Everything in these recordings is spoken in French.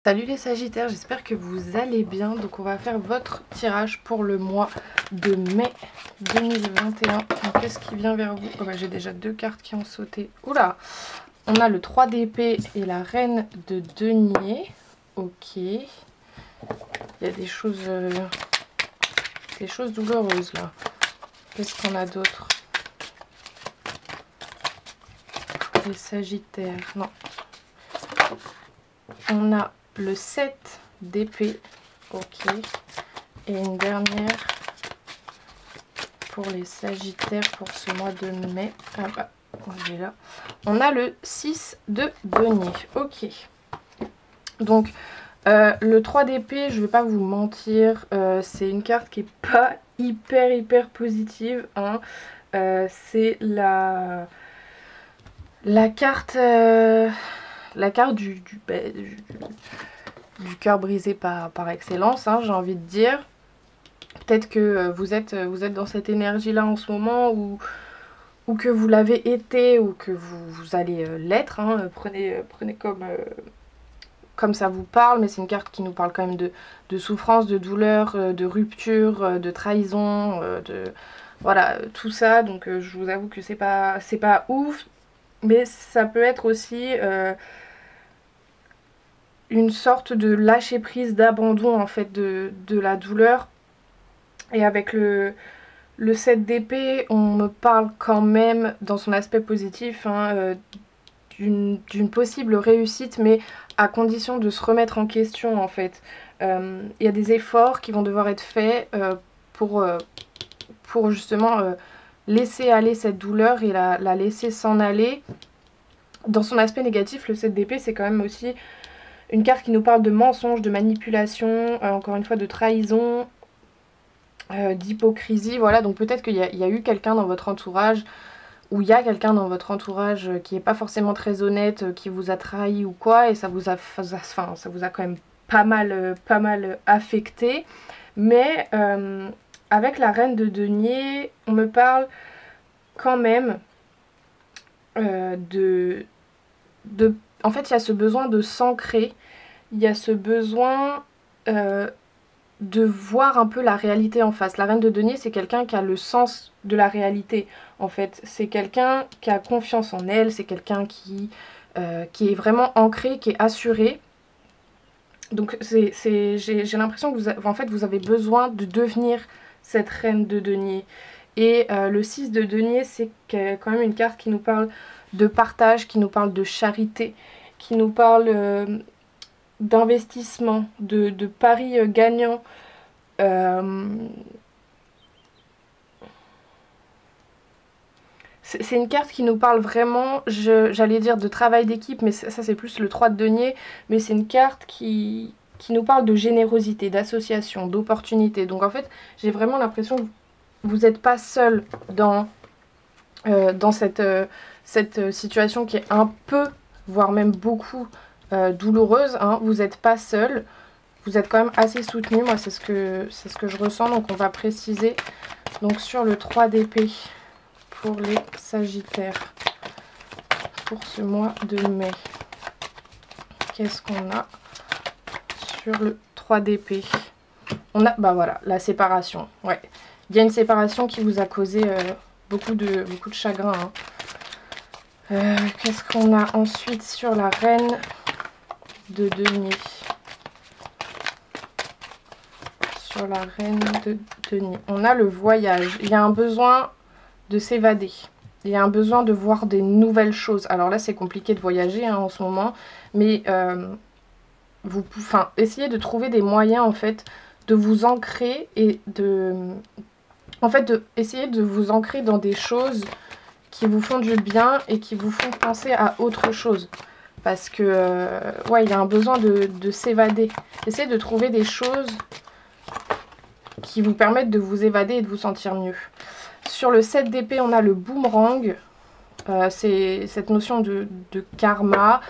Salut les Sagittaires, j'espère que vous allez bien. Donc on va faire votre tirage pour le mois de mai 2021. Donc qu'est-ce qui vient vers vous? Oh bah, j'ai déjà deux cartes qui ont sauté. Oula! On a le 3 d'épée et la reine de denier. Ok. Il y a des choses douloureuses là. Qu'est-ce qu'on a d'autre? Les Sagittaires, non. On a le 7 d'épée, ok, et une dernière pour les Sagittaires pour ce mois de mai. Ah bah, on est là. On a le 6 de denier, ok. Donc, le 3 d'épée, je vais pas vous mentir, c'est une carte qui est pas hyper positive, hein. C'est la carte... la carte du cœur brisé par excellence, hein, j'ai envie de dire. Peut-être que vous êtes dans cette énergie-là en ce moment, ou que vous l'avez été, ou que vous allez l'être. Hein. Prenez comme ça vous parle, mais c'est une carte qui nous parle quand même de souffrance, de douleur, de rupture, de trahison, voilà, tout ça. Donc je vous avoue que c'est pas ouf, mais ça peut être aussi... une sorte de lâcher prise, d'abandon en fait de la douleur. Et avec le 7 d'épée, on me parle quand même dans son aspect positif, hein, d'une possible réussite, mais à condition de se remettre en question en fait. Il y a des efforts qui vont devoir être faits pour justement laisser aller cette douleur et la laisser s'en aller. Dans son aspect négatif, le 7 d'épée, c'est quand même aussi une carte qui nous parle de mensonges, de manipulation, encore une fois de trahison, d'hypocrisie, voilà. Donc peut-être qu'il y a eu quelqu'un dans votre entourage, ou il y a quelqu'un dans votre entourage qui n'est pas forcément très honnête, qui vous a trahi ou quoi, et ça vous a quand même pas mal affecté. Mais avec la reine de denier, on me parle quand même en fait, il y a ce besoin de s'ancrer, il y a ce besoin de voir un peu la réalité en face. La reine de denier, c'est quelqu'un qui a le sens de la réalité, en fait. C'est quelqu'un qui a confiance en elle, c'est quelqu'un qui est vraiment ancré, qui est assuré. Donc, j'ai l'impression que en fait, vous avez besoin de devenir cette reine de denier. Et le 6 de denier, c'est quand même une carte qui nous parle de partage, qui nous parle de charité, qui nous parle d'investissement, de paris gagnants. C'est une carte qui nous parle vraiment, j'allais dire de travail d'équipe, mais ça c'est plus le 3 de denier, mais c'est une carte qui nous parle de générosité, d'association, d'opportunité. Donc en fait, j'ai vraiment l'impression que vous n'êtes pas seul dans cette situation qui est un peu, voire même beaucoup douloureuse, hein. Vous n'êtes pas seul, vous êtes quand même assez soutenu. Moi c'est ce que je ressens. Donc on va préciser donc sur le 3 d'épée pour les Sagittaires pour ce mois de mai. Qu'est-ce qu'on a sur le 3 d'épée? On a, bah voilà, la séparation. Ouais, il y a une séparation qui vous a causé beaucoup de chagrin, hein. Qu'est-ce qu'on a ensuite sur la reine de denier? Sur la reine de denier, on a le voyage. Il y a un besoin de s'évader. Il y a un besoin de voir des nouvelles choses. Alors là, c'est compliqué de voyager, hein, en ce moment, mais essayez de trouver des moyens en fait de vous ancrer et essayer de vous ancrer dans des choses qui vous font du bien et qui vous font penser à autre chose. Parce que, ouais, il y a un besoin de s'évader. Essayez de trouver des choses qui vous permettent de vous évader et de vous sentir mieux. Sur le 7 d'épée, on a le boomerang. C'est cette notion de karma,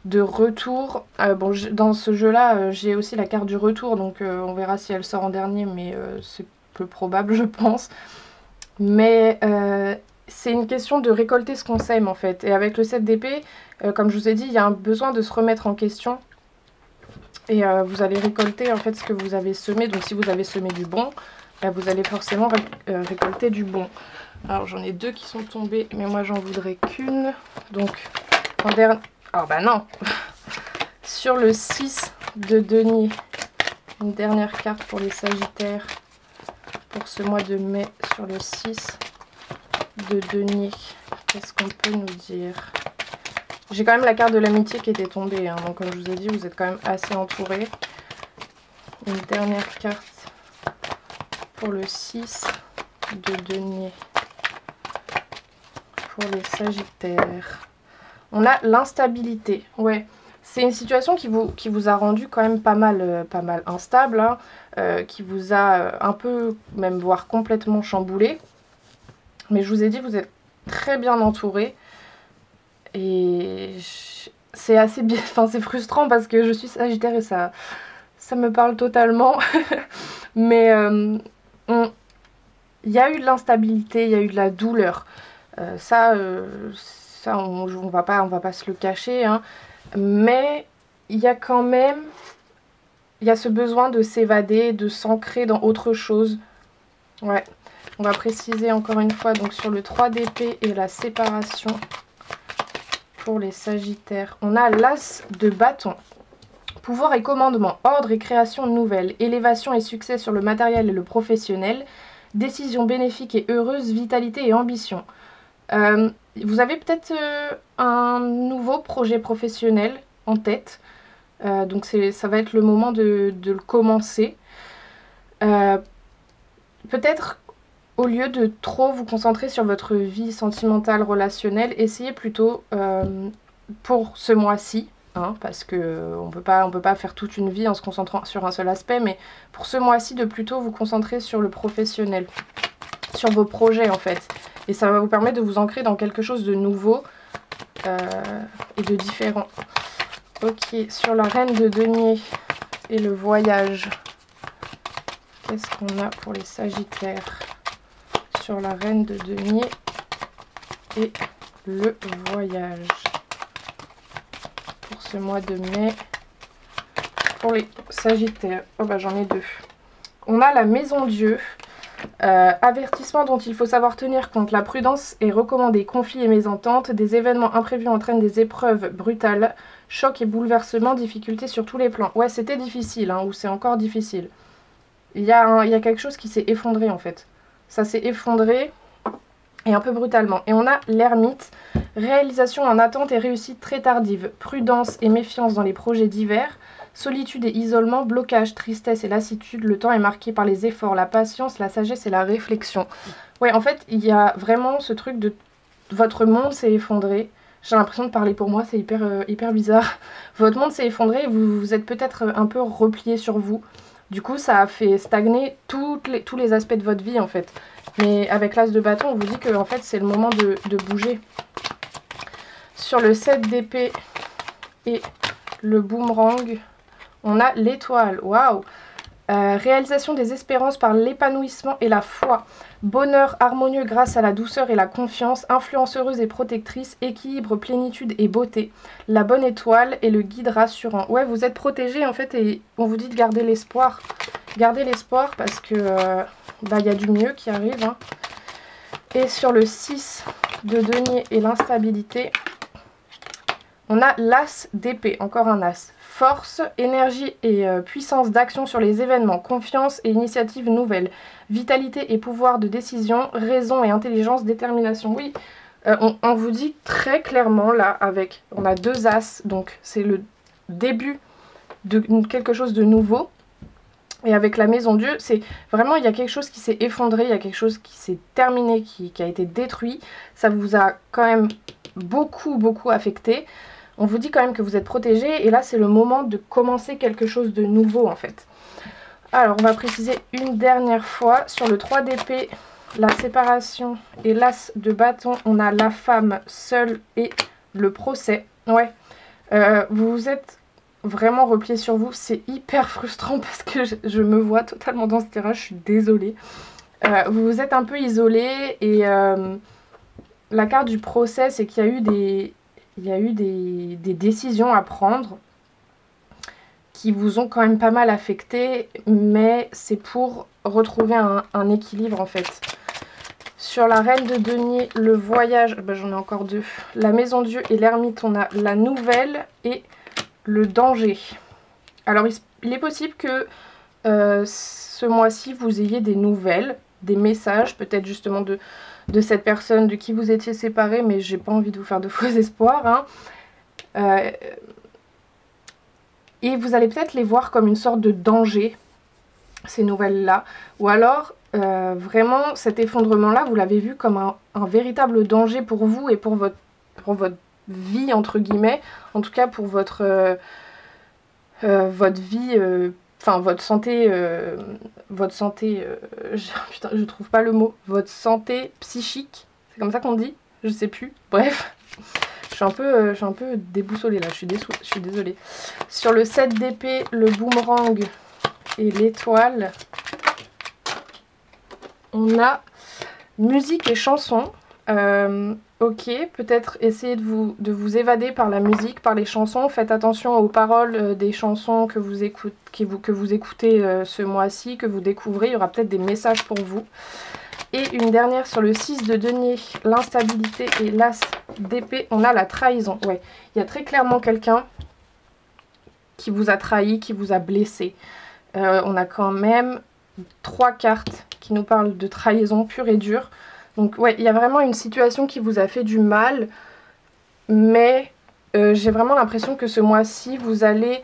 de retour. Bon, dans ce jeu-là, j'ai aussi la carte du retour, donc on verra si elle sort en dernier, mais c'est peu probable, je pense. Mais c'est une question de récolter ce qu'on sème, en fait. Et avec le 7 d'épée, comme je vous ai dit, il y a un besoin de se remettre en question. Et vous allez récolter en fait ce que vous avez semé. Donc si vous avez semé du bon, vous allez forcément récolter du bon. Alors j'en ai 2 qui sont tombés, mais moi j'en voudrais qu'une. Donc en dernier... Oh bah non. Sur le 6 de denier, une dernière carte pour les Sagittaires pour ce mois de mai sur le 6 de denier. Qu'est-ce qu'on peut nous dire? J'ai quand même la carte de l'amitié qui était tombée, hein, donc comme je vous ai dit, vous êtes quand même assez entouré. Une dernière carte pour le 6 de denier pour les Sagittaires. On a l'instabilité, ouais. C'est une situation qui vous a rendu quand même pas mal instable, hein, qui vous a un peu, même voire complètement chamboulé. Mais je vous ai dit, vous êtes très bien entouré. Et c'est assez bien, enfin c'est frustrant parce que je suis Sagittaire et ça me parle totalement. Mais il y a eu de l'instabilité, il y a eu de la douleur. Ça on va pas se le cacher, hein. Mais il y a quand même, il y a ce besoin de s'évader, de s'ancrer dans autre chose. Ouais, on va préciser encore une fois donc sur le 3 d'épée et la séparation pour les Sagittaires. On a l'As de bâton. Pouvoir et commandement, ordre et création nouvelle, élévation et succès sur le matériel et le professionnel, décision bénéfique et heureuse, vitalité et ambition. Vous avez peut-être un nouveau projet professionnel en tête, donc ça va être le moment de le commencer. Peut-être au lieu de trop vous concentrer sur votre vie sentimentale, relationnelle, essayez plutôt pour ce mois-ci, hein, parce que on peut pas faire toute une vie en se concentrant sur un seul aspect, mais pour ce mois-ci de plutôt vous concentrer sur le professionnel, sur vos projets en fait. Et ça va vous permettre de vous ancrer dans quelque chose de nouveau et de différent. Ok, sur la reine de denier et le voyage, qu'est-ce qu'on a pour les Sagittaires? Sur la reine de denier et le voyage pour ce mois de mai pour les Sagittaires. Oh bah j'en ai 2. On a la maison Dieu. Avertissement dont il faut savoir tenir compte. La prudence est recommandée. Conflits et mésententes. Des événements imprévus entraînent des épreuves brutales. Chocs et bouleversements. Difficultés sur tous les plans. Ouais, c'était difficile, hein, ou c'est encore difficile. Il y a quelque chose qui s'est effondré en fait. Ça s'est effondré et un peu brutalement. Et on a l'ermite. Réalisation en attente et réussite très tardive. Prudence et méfiance dans les projets divers. Solitude et isolement, blocage, tristesse et lassitude. Le temps est marqué par les efforts, la patience, la sagesse et la réflexion. Ouais, en fait, il y a vraiment ce truc de... Votre monde s'est effondré. J'ai l'impression de parler pour moi, c'est hyper bizarre. Votre monde s'est effondré et vous êtes peut-être un peu replié sur vous. Du coup, ça a fait stagner tous les aspects de votre vie, en fait. Mais avec l'as de bâton, on vous dit que en fait, c'est le moment de bouger. Sur le 7 d'épée et le boomerang, on a l'étoile. Waouh! Réalisation des espérances par l'épanouissement et la foi. Bonheur harmonieux grâce à la douceur et la confiance. Influence heureuse et protectrice. Équilibre, plénitude et beauté. La bonne étoile et le guide rassurant. Ouais, vous êtes protégés en fait et on vous dit de garder l'espoir. Gardez l'espoir parce que y a du mieux qui arrive. Hein. Et sur le 6 de denier et l'instabilité, on a l'as d'épée. Encore un as. Force, énergie et puissance d'action sur les événements, confiance et initiative nouvelle, vitalité et pouvoir de décision, raison et intelligence, détermination. Oui, on vous dit très clairement là, on a 2 as, donc c'est le début de quelque chose de nouveau. Et avec la maison Dieu, c'est vraiment, il y a quelque chose qui s'est effondré, il y a quelque chose qui s'est terminé, qui a été détruit. Ça vous a quand même beaucoup affecté. On vous dit quand même que vous êtes protégé et là c'est le moment de commencer quelque chose de nouveau en fait. Alors on va préciser une dernière fois sur le 3 d'épée, la séparation et l'as de bâton, on a la femme seule et le procès. Ouais, vous vous êtes vraiment replié sur vous, c'est hyper frustrant parce que je me vois totalement dans ce tirage, je suis désolée. Vous vous êtes un peu isolé et la carte du procès c'est qu'il y a eu des décisions à prendre qui vous ont quand même pas mal affecté, mais c'est pour retrouver un équilibre en fait. Sur la reine de denier, le voyage, j'en ai encore deux. La maison Dieu et l'ermite, on a la nouvelle et le danger. Alors il est possible que ce mois-ci vous ayez des nouvelles, des messages peut-être justement de cette personne de qui vous étiez séparés, mais j'ai pas envie de vous faire de faux espoirs. Et vous allez peut-être les voir comme une sorte de danger, ces nouvelles-là. Ou alors, vraiment, cet effondrement-là, vous l'avez vu comme un véritable danger pour vous et pour votre vie, entre guillemets. En tout cas, pour votre vie, enfin, votre santé, putain, je trouve pas le mot. Votre santé psychique, c'est comme ça qu'on dit? Je sais plus. Bref. Je suis un peu déboussolée là, je suis désolée. Sur le 7 d'épée, le boomerang et l'étoile, on a musique et chansons. Ok, peut-être essayer de vous évader par la musique, par les chansons. Faites attention aux paroles des chansons que vous écoutez ce mois-ci, que vous découvrez. Il y aura peut-être des messages pour vous. Et une dernière sur le 6 de denier, l'instabilité et l'as d'épée, on a la trahison. Ouais, il y a très clairement quelqu'un qui vous a trahi, qui vous a blessé. On a quand même 3 cartes qui nous parlent de trahison pure et dure. Donc ouais, il y a vraiment une situation qui vous a fait du mal, mais j'ai vraiment l'impression que ce mois-ci, vous allez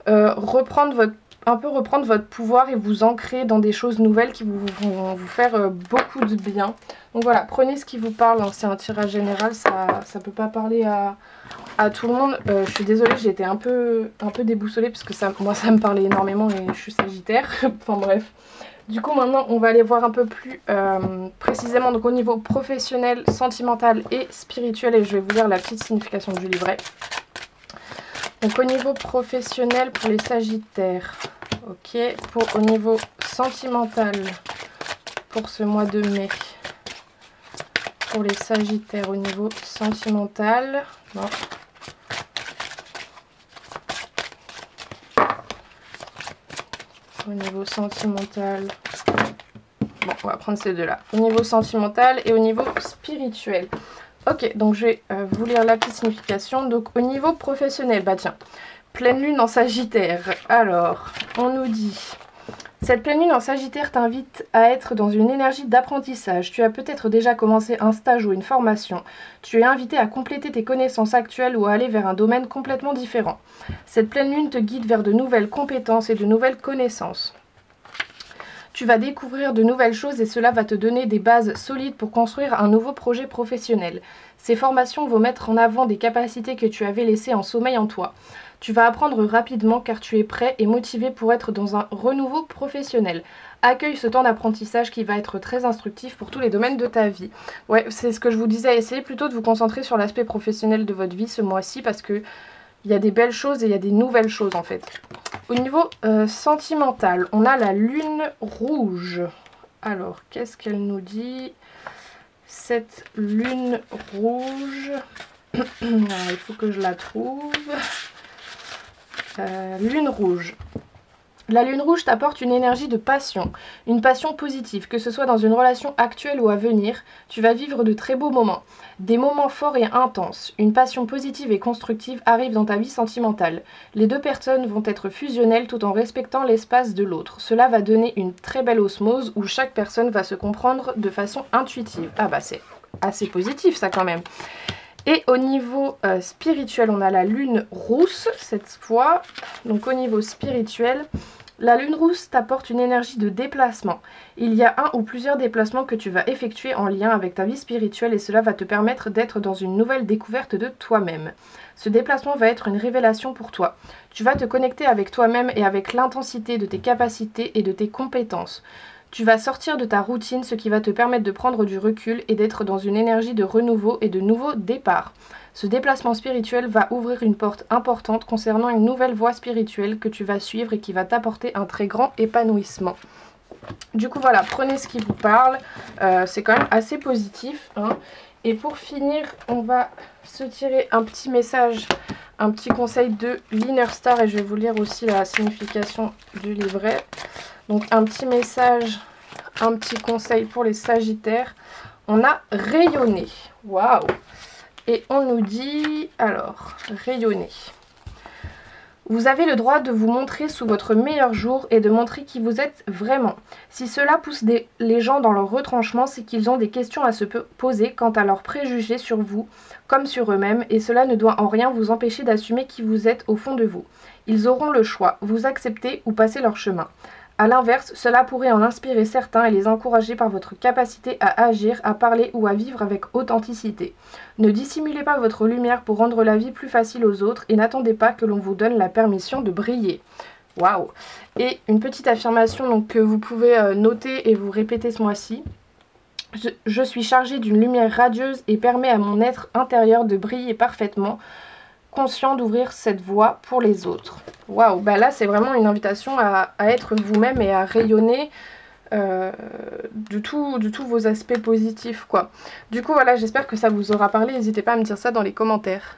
reprendre votre pouvoir et vous ancrer dans des choses nouvelles qui vont vous faire beaucoup de bien. Donc voilà, prenez ce qui vous parle, hein. C'est un tirage général, ça peut pas parler à tout le monde. Je suis désolée, j'ai été un peu déboussolée parce que moi ça me parlait énormément et je suis sagittaire. Enfin bref. Du coup maintenant on va aller voir un peu plus précisément donc au niveau professionnel, sentimental et spirituel, et je vais vous lire la petite signification du livret. Donc au niveau professionnel pour les sagittaires, ok, au niveau sentimental pour ce mois de mai, pour les sagittaires au niveau sentimental, non. Au niveau sentimental, bon on va prendre ces deux là, au niveau sentimental et au niveau spirituel. Ok, donc je vais vous lire la petite signification. Donc au niveau professionnel, bah tiens, pleine lune en sagittaire. Alors, on nous dit, cette pleine lune en sagittaire t'invite à être dans une énergie d'apprentissage. Tu as peut-être déjà commencé un stage ou une formation. Tu es invité à compléter tes connaissances actuelles ou à aller vers un domaine complètement différent. Cette pleine lune te guide vers de nouvelles compétences et de nouvelles connaissances. Tu vas découvrir de nouvelles choses et cela va te donner des bases solides pour construire un nouveau projet professionnel. Ces formations vont mettre en avant des capacités que tu avais laissées en sommeil en toi. Tu vas apprendre rapidement car tu es prêt et motivé pour être dans un renouveau professionnel. Accueille ce temps d'apprentissage qui va être très instructif pour tous les domaines de ta vie. Ouais, c'est ce que je vous disais, essayez plutôt de vous concentrer sur l'aspect professionnel de votre vie ce mois-ci parce que il y a des belles choses et il y a des nouvelles choses en fait. Au niveau sentimental, on a la lune rouge. Alors, qu'est-ce qu'elle nous dit? Cette lune rouge. Alors, il faut que je la trouve. Lune rouge. La lune rouge t'apporte une énergie de passion, une passion positive, que ce soit dans une relation actuelle ou à venir, tu vas vivre de très beaux moments. Des moments forts et intenses, une passion positive et constructive arrive dans ta vie sentimentale. Les deux personnes vont être fusionnelles tout en respectant l'espace de l'autre. Cela va donner une très belle osmose où chaque personne va se comprendre de façon intuitive. Ah bah c'est assez positif ça quand même. Et au niveau spirituel, on a la lune rousse cette fois. Donc au niveau spirituel, la lune rousse t'apporte une énergie de déplacement. Il y a un ou plusieurs déplacements que tu vas effectuer en lien avec ta vie spirituelle et cela va te permettre d'être dans une nouvelle découverte de toi-même. Ce déplacement va être une révélation pour toi. Tu vas te connecter avec toi-même et avec l'intensité de tes capacités et de tes compétences. Tu vas sortir de ta routine, ce qui va te permettre de prendre du recul et d'être dans une énergie de renouveau et de nouveau départ. Ce déplacement spirituel va ouvrir une porte importante concernant une nouvelle voie spirituelle que tu vas suivre et qui va t'apporter un très grand épanouissement. Du coup voilà, prenez ce qui vous parle, c'est quand même assez positif, hein. Et pour finir, on va se tirer un petit message un petit conseil de l'Inner Star et je vais vous lire aussi la signification du livret. Donc un petit message, un petit conseil pour les Sagittaires. On a rayonné. Waouh! Et on nous dit, alors, rayonner. Vous avez le droit de vous montrer sous votre meilleur jour et de montrer qui vous êtes vraiment. Si cela pousse les gens dans leur retranchement, c'est qu'ils ont des questions à se poser quant à leurs préjugés sur vous comme sur eux-mêmes et cela ne doit en rien vous empêcher d'assumer qui vous êtes au fond de vous. Ils auront le choix, vous accepter ou passer leur chemin. A l'inverse, cela pourrait en inspirer certains et les encourager par votre capacité à agir, à parler ou à vivre avec authenticité. Ne dissimulez pas votre lumière pour rendre la vie plus facile aux autres et n'attendez pas que l'on vous donne la permission de briller. Waouh! Et une petite affirmation donc, que vous pouvez noter et vous répéter ce mois-ci. Je suis chargée d'une lumière radieuse et permet à mon être intérieur de briller parfaitement, conscient d'ouvrir cette voie pour les autres. Waouh, bah là c'est vraiment une invitation à être vous-même et à rayonner de tous vos aspects positifs quoi. Du coup voilà, j'espère que ça vous aura parlé, n'hésitez pas à me dire ça dans les commentaires.